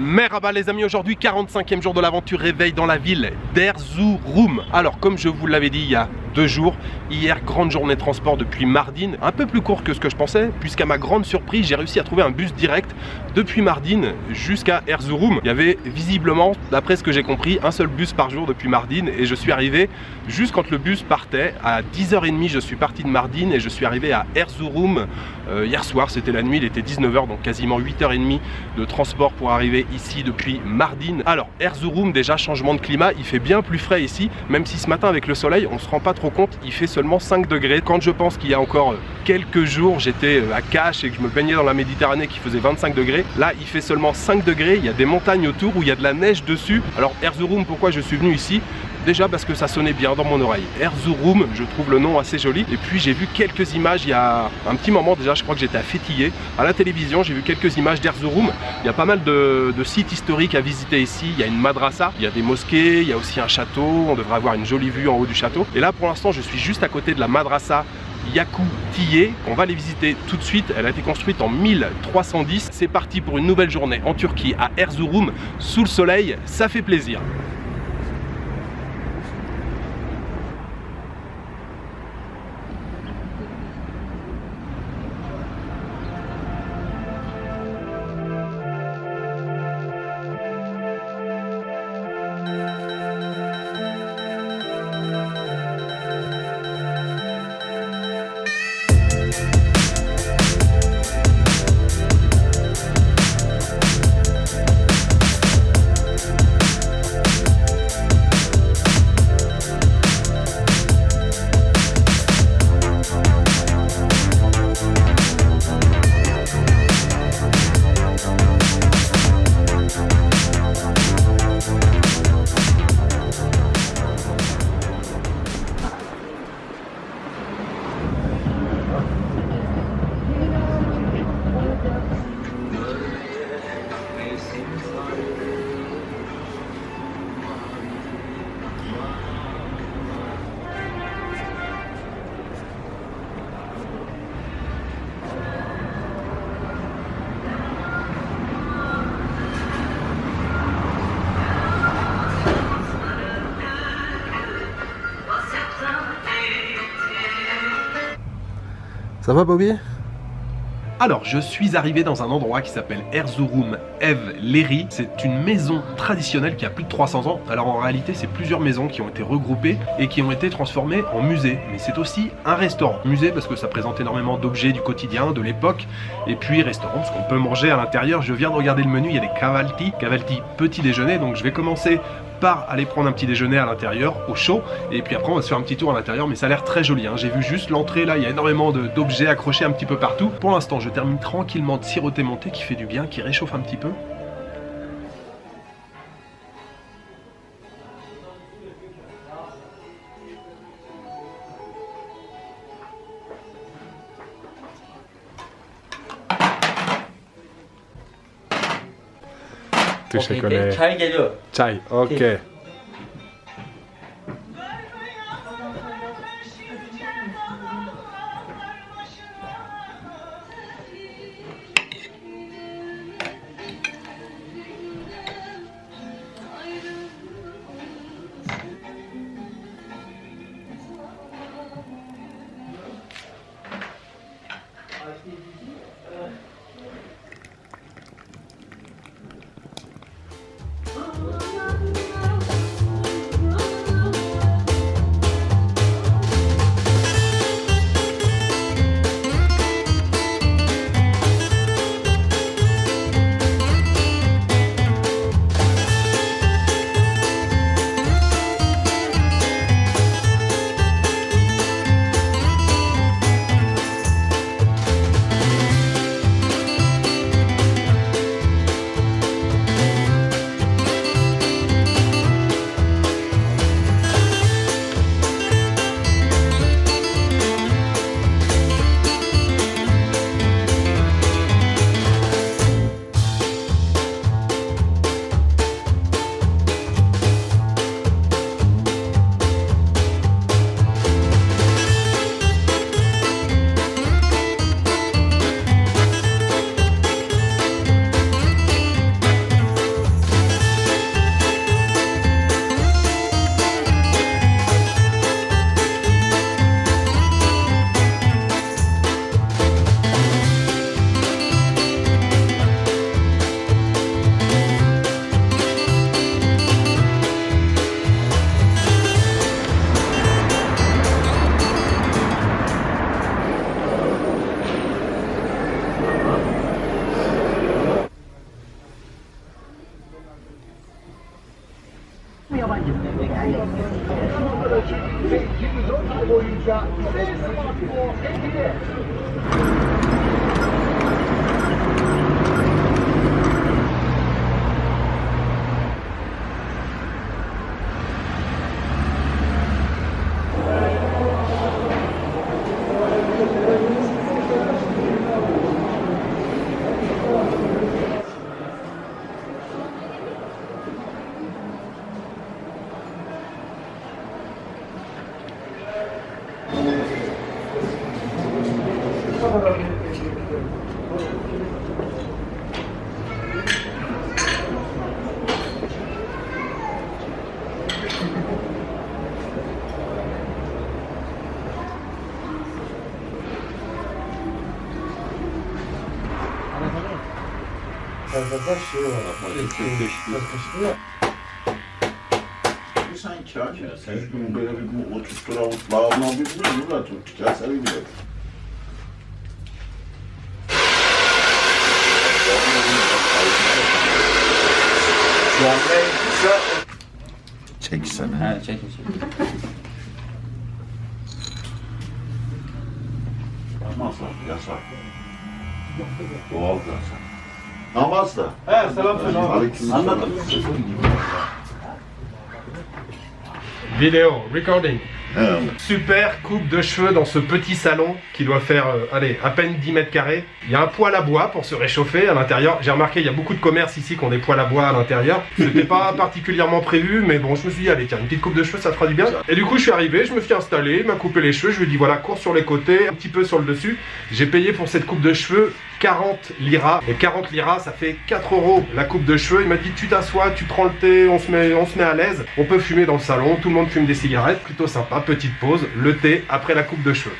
Merhaba les amis, aujourd'hui 45e jour de l'aventure réveil dans la ville d'Erzurum. Alors comme je vous l'avais dit il y a 2 jours, hier grande journée de transport depuis Mardin, un peu plus court que ce que je pensais, puisqu'à ma grande surprise j'ai réussi à trouver un bus direct depuis Mardin jusqu'à Erzurum. Il y avait visiblement, d'après ce que j'ai compris, un seul bus par jour depuis Mardin et je suis arrivé juste quand le bus partait. À 10h30 je suis parti de Mardin et je suis arrivé à Erzurum hier soir, c'était la nuit, il était 19h, donc quasiment 8h30 de transport pour arriver ici depuis Mardin. Alors Erzurum, déjà changement de climat, il fait bien plus frais ici, même si ce matin avec le soleil on se rend pas trop compte, il fait seulement 5 degrés. Quand je pense qu'il y a encore quelques jours j'étais à Cache et que je me baignais dans la Méditerranée qui faisait 25 degrés, là il fait seulement 5 degrés, il y a des montagnes autour où il y a de la neige dessus. Alors Erzurum, pourquoi je suis venu ici? Déjà parce que ça sonnait bien dans mon oreille. Erzurum, je trouve le nom assez joli. Et puis j'ai vu quelques images il y a un petit moment déjà, je crois que j'étais à Fethiye. À la télévision, j'ai vu quelques images d'Erzurum. Il y a pas mal de sites historiques à visiter ici. Il y a une madrasa, il y a des mosquées, il y a aussi un château. On devrait avoir une jolie vue en haut du château. Et là pour l'instant, je suis juste à côté de la madrasa Yakutiye. On va les visiter tout de suite. Elle a été construite en 1310. C'est parti pour une nouvelle journée en Turquie à Erzurum. Sous le soleil, ça fait plaisir. Ça va Bobby? Alors, je suis arrivé dans un endroit qui s'appelle Erzurum Evleri. C'est une maison traditionnelle qui a plus de 300 ans. Alors en réalité, c'est plusieurs maisons qui ont été regroupées et qui ont été transformées en musée. Mais c'est aussi un restaurant. Musée parce que ça présente énormément d'objets du quotidien, de l'époque. Et puis restaurant parce qu'on peut manger à l'intérieur. Je viens de regarder le menu, il y a des cavalti. Cavalti petit déjeuner. Donc je vais commencer par aller prendre un petit déjeuner à l'intérieur, au chaud, et puis après on va se faire un petit tour à l'intérieur, mais ça a l'air très joli, hein. J'ai vu juste l'entrée là, il y a énormément d'objets accrochés un petit peu partout. Pour l'instant, je termine tranquillement de siroter mon thé qui fait du bien, qui réchauffe un petit peu. Teşekkürler. Çay geliyor. Çay, okey. Fazladan şey var. Sen kâr ya. Sen şu gün böyle bir oturtturan bağımlı bir bunu da tutacağız. Sen biliyorsun. Şu anda çeksene. Ha, çekin. Namazlar yasak. Doğal yasak. Namaz da. He selam söyle abi. Aleykümselam. Anladım. Vidéo, recording. He. Super coupe de cheveux dans ce petit salon qui doit faire, allez, à peine 10 mètres carrés. Il y a un poêle à bois pour se réchauffer à l'intérieur. J'ai remarqué, il y a beaucoup de commerces ici qui ont des poêles à bois à l'intérieur. C'était pas particulièrement prévu, mais bon, je me suis dit, allez, tiens, une petite coupe de cheveux, ça fera du bien. Et du coup, je suis arrivé, je me suis installé, il m'a coupé les cheveux. Je lui ai dit, voilà, cours sur les côtés, un petit peu sur le dessus. J'ai payé pour cette coupe de cheveux 40 liras. Et 40 liras, ça fait 4 € la coupe de cheveux. Il m'a dit, tu t'assois, tu prends le thé, on se met à l'aise. On peut fumer dans le salon, tout le monde fume des cigarettes, plutôt sympa, petite pause, le thé après la coupe de cheveux.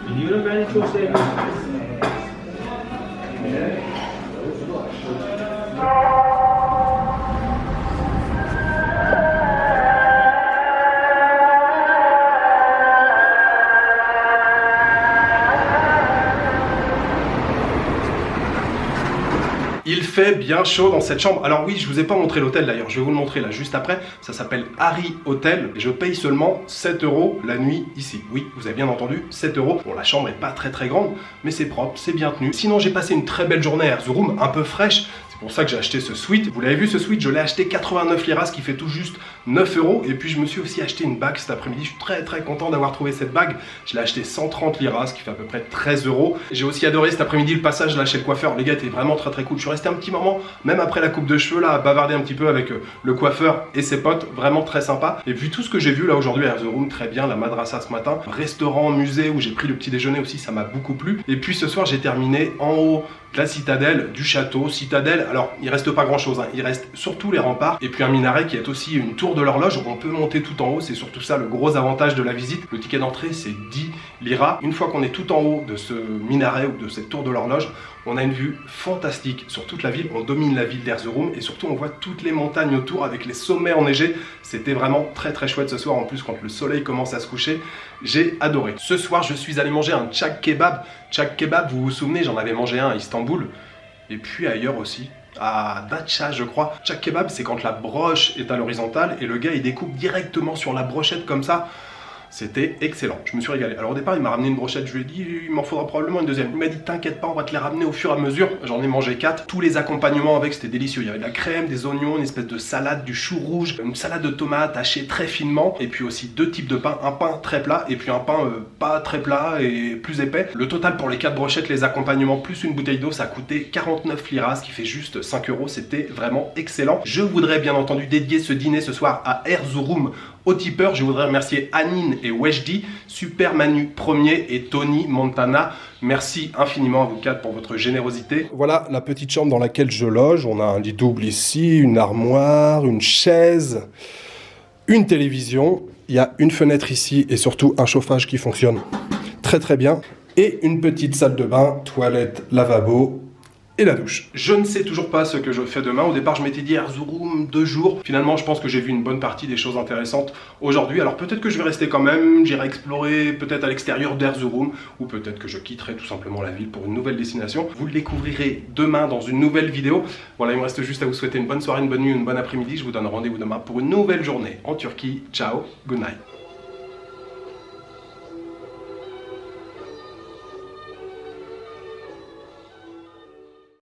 Biliyorum ben çok sevmiyorum. Il fait bien chaud dans cette chambre. Alors oui, je vous ai pas montré l'hôtel d'ailleurs, je vais vous le montrer là juste après. Ça s'appelle Harry Hotel et je paye seulement 7 € la nuit ici. Oui, vous avez bien entendu, 7 €. Bon, la chambre est pas très grande, mais c'est propre, c'est bien tenu. Sinon, j'ai passé une très belle journée à Erzurum, un peu fraîche. C'est pour ça que j'ai acheté ce suite. Vous l'avez vu, ce suite, je l'ai acheté 89 liras, ce qui fait tout juste 9 €. Et puis, je me suis aussi acheté une bague cet après-midi. Je suis très content d'avoir trouvé cette bague. Je l'ai acheté 130 liras, ce qui fait à peu près 13 €. J'ai aussi adoré cet après-midi le passage là chez le coiffeur. Les gars étaient vraiment très cool. Je suis resté un petit moment, même après la coupe de cheveux, là, à bavarder un petit peu avec le coiffeur et ses potes. Vraiment très sympa. Et puis, tout ce que j'ai vu là aujourd'hui à Erzurum, très bien. La madrasa ce matin, restaurant, musée où j'ai pris le petit déjeuner aussi, ça m'a beaucoup plu. Et puis, ce soir, j'ai terminé en haut de la citadelle, du château. Citadelle, alors il reste pas grand chose, hein. Il reste surtout les remparts et puis un minaret qui est aussi une tour de l'horloge. On peut monter tout en haut, c'est surtout ça le gros avantage de la visite. Le ticket d'entrée c'est 10 liras. Une fois qu'on est tout en haut de ce minaret ou de cette tour de l'horloge, on a une vue fantastique sur toute la ville. On domine la ville d'Erzurum et surtout on voit toutes les montagnes autour avec les sommets enneigés. C'était vraiment très chouette ce soir. En plus quand le soleil commence à se coucher, j'ai adoré. Ce soir je suis allé manger un tchak kebab. Tchak kebab, vous vous souvenez, j'en avais mangé un à Istanbul et puis ailleurs aussi. À Datça je crois. Tchak kebab c'est quand la broche est à l'horizontale et le gars il découpe directement sur la brochette comme ça. C'était excellent, je me suis régalé. Alors au départ il m'a ramené une brochette, je lui ai dit il m'en faudra probablement une deuxième. Il m'a dit t'inquiète pas, on va te les ramener au fur et à mesure. J'en ai mangé 4, tous les accompagnements avec c'était délicieux. Il y avait de la crème, des oignons, une espèce de salade, du chou rouge, une salade de tomates hachée très finement. Et puis aussi 2 types de pain, un pain très plat et puis un pain pas très plat et plus épais. Le total pour les 4 brochettes, les accompagnements plus une bouteille d'eau, ça a coûté 49 liras, ce qui fait juste 5 €. C'était vraiment excellent. Je voudrais bien entendu dédier ce dîner ce soir à Erzurum au tipeur. Je voudrais remercier Anine et Wejdi, Super Manu Premier et Tony Montana. Merci infiniment à vous 4 pour votre générosité. Voilà la petite chambre dans laquelle je loge. On a un lit double ici, une armoire, une chaise, une télévision. Il y a une fenêtre ici et surtout un chauffage qui fonctionne très bien. Et une petite salle de bain, toilette, lavabo et la douche. Je ne sais toujours pas ce que je fais demain. Au départ, je m'étais dit Erzurum 2 jours. Finalement, je pense que j'ai vu une bonne partie des choses intéressantes aujourd'hui. Alors peut-être que je vais rester quand même. J'irai explorer peut-être à l'extérieur d'Erzurum ou peut-être que je quitterai tout simplement la ville pour une nouvelle destination. Vous le découvrirez demain dans une nouvelle vidéo. Voilà, il me reste juste à vous souhaiter une bonne soirée, une bonne nuit, une bonne après-midi. Je vous donne rendez-vous demain pour une nouvelle journée en Turquie. Ciao, good night.